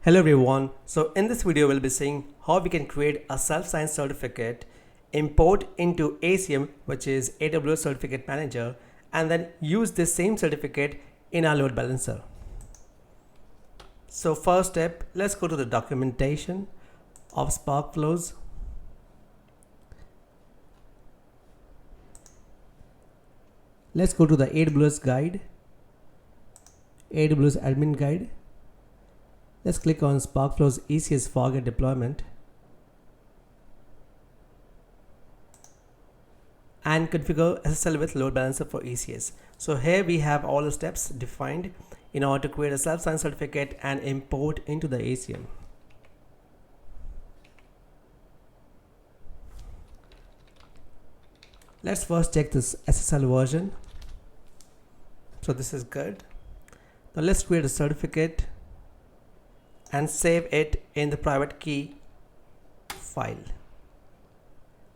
Hello everyone. So in this video we'll be seeing how we can create a self-signed certificate, import into ACM, which is AWS Certificate Manager, and then use this same certificate in our load balancer. So first step, let's go to the documentation of Spark Flows. Let's go to the AWS guide, AWS admin guide. Let's click on Spark Flows ECS Fargate deployment and configure SSL with load balancer for ECS. So here we have all the steps defined in order to create a self-signed certificate and import into the ACM. Let's first check this SSL version. So this is good. Now let's create a certificate and save it in the private key file.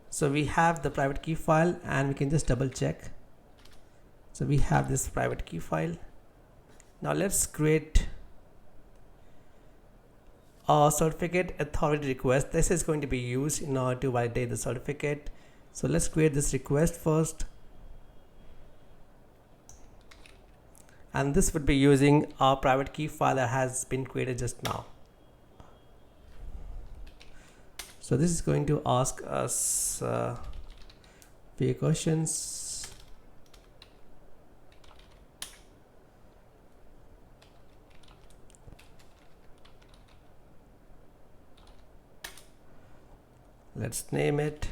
So we have the private key file and we can just double check. So we have this private key file. Now let's create a certificate authority request. This is going to be used in order to validate the certificate. So let's create this request first. And this would be using our private key file that has been created just now. So this is going to ask us few questions. Let's name it.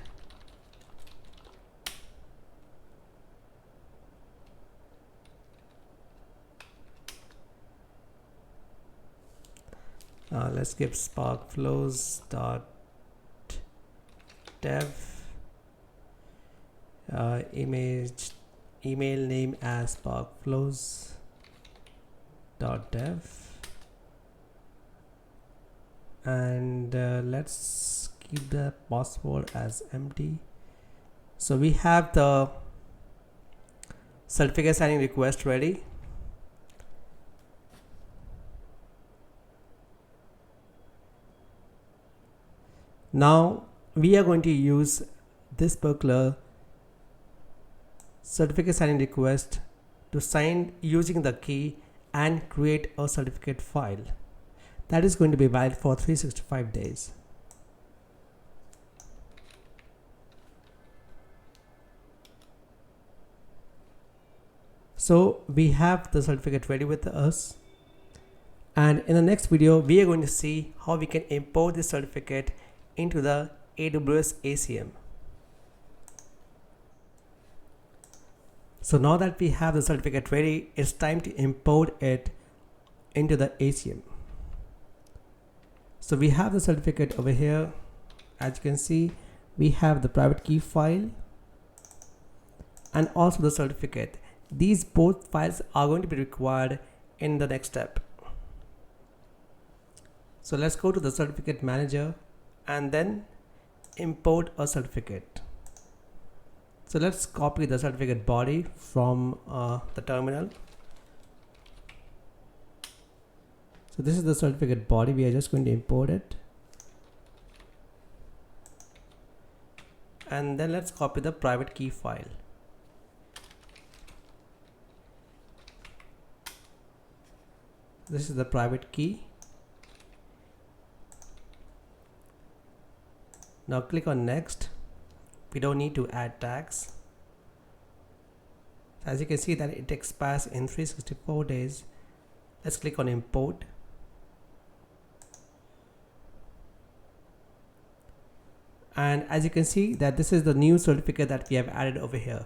Let's give Spark Flows dev, email name as Spark Flows dev, and let's keep the password as empty. So we have the certificate signing request ready. Now we are going to use this particular certificate signing request to sign using the key and create a certificate file that is going to be valid for 365 days. So we have the certificate ready with us, and in the next video we are going to see how we can import this certificate into the AWS ACM. So now that we have the certificate ready, it's time to import it into the ACM. So we have the certificate over here. As you can see, we have the private key file and also the certificate. These both files are going to be required in the next step. So let's go to the certificate manager and then import a certificate. So let's copy the certificate body from the terminal. So this is the certificate body. We are just going to import it, and then let's copy the private key file. This is the private key. Now click on next. We don't need to add tags. As you can see that it expires in 364 days. Let's click on import. And as you can see that this is the new certificate that we have added over here.